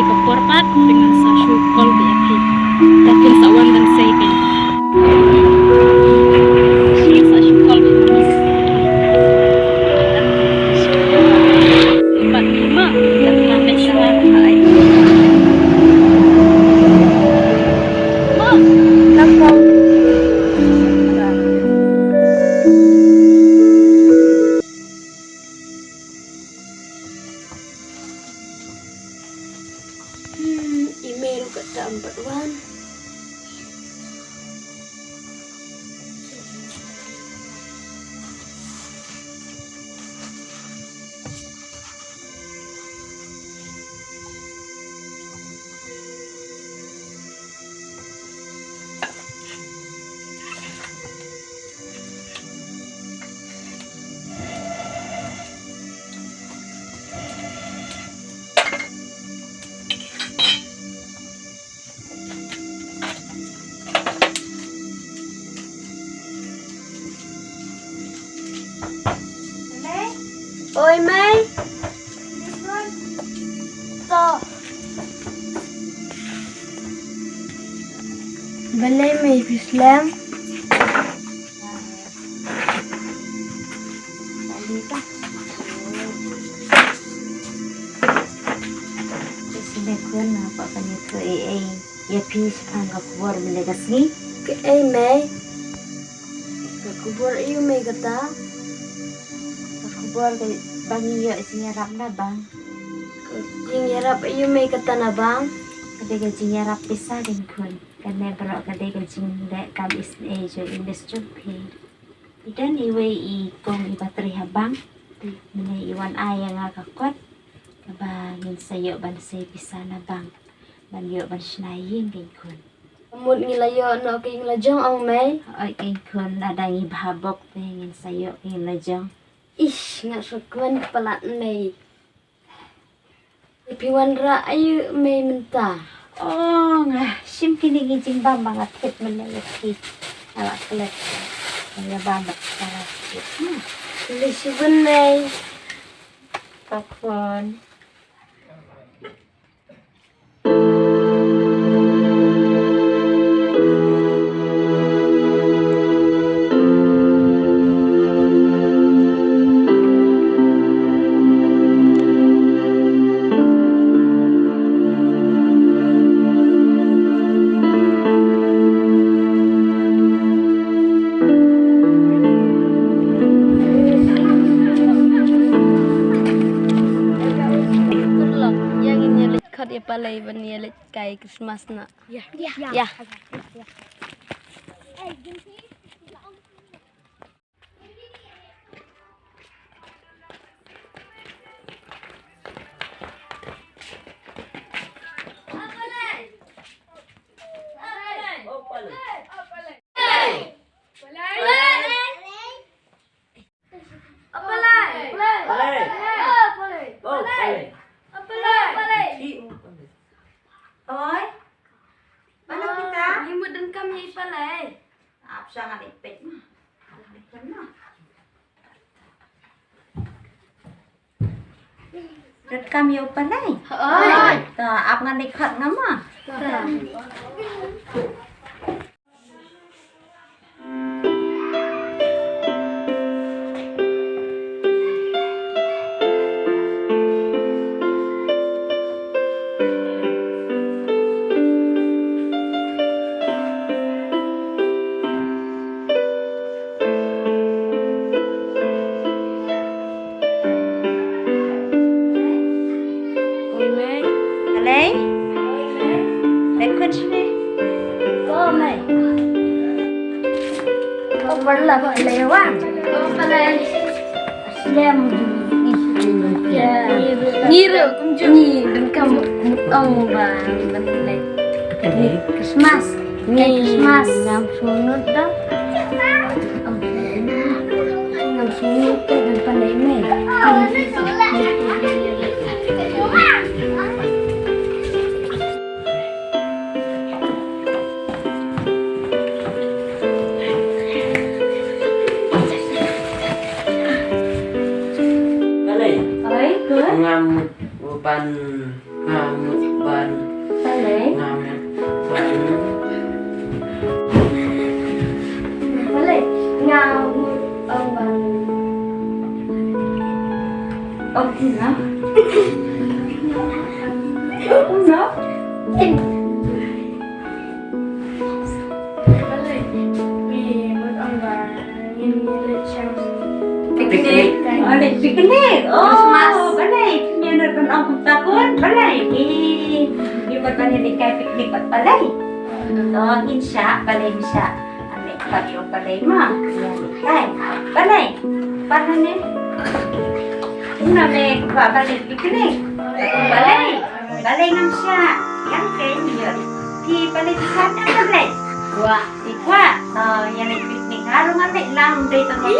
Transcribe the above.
keporpat dengan sasyukol di api. Tapi sawan dan seikan. Sasyukol di empat lima dan sampai salah hai. Ma, lapang. Email kata 4 Oi Mai. To. Balai Mai Islam. Silakan apa kami ke ya pis anggap war melegasi Ke Mai. Ke kubur iyo Mai kata. kubur bang iyo sinyarap na bang Jingkyrmen iyo Mai kata na bang. kadei kajing yarap pisah din kun karena berok kadei kajing dek kabis jo indus jupi idan iwe I kong ibatri habang mene iwan ayang akakot kabangin sayo ban say pisah na bang ban yo ban sinayin din kun Mut ngilayo no king lajong ang Mai. ay king kun adang ibhabok tingin sayo king lajong Ish, nga kmen pelat Mai. Tapi wanrah ayu Mai mentah. oh nga sim kini gijing bang mga tip melayaki awak kelet kaya banget salah Tulis subun Mai. Pakon. Dia palai bani alit kai Christmas na. Ya. Oi. Mana kita? Limut dan kami palai. Ap sangat ipet mah. Ket kami open ai. Oi. Ta ap ngan dikat ngama. Kadei? Lekut sini. Ko Mai. Ko perla palai wang. Ko palai. Islam Ya. Niro kumju ni dan kamu ong bang benai. Christmas. Christmas ngam sunut dah. Ngam sunut dan palai Mai. ngamut ban Okay. Wala nga ang Okay na. Ano? Picnic. Balay, picnic. Oh, balay. Meron ang takon. Balay. Ibat pa nila kay picnic at balay. So, insya, balay insya. Ano pa yung balay mo? Yan, kay. Balay. Paano ni? Una may babalik picnic. Balay. Balay ng siya. Yan kay yun. Di balay di ka na balay. Ikwa. Oh, yan ay picnic. Harong nga lang. Dito mo.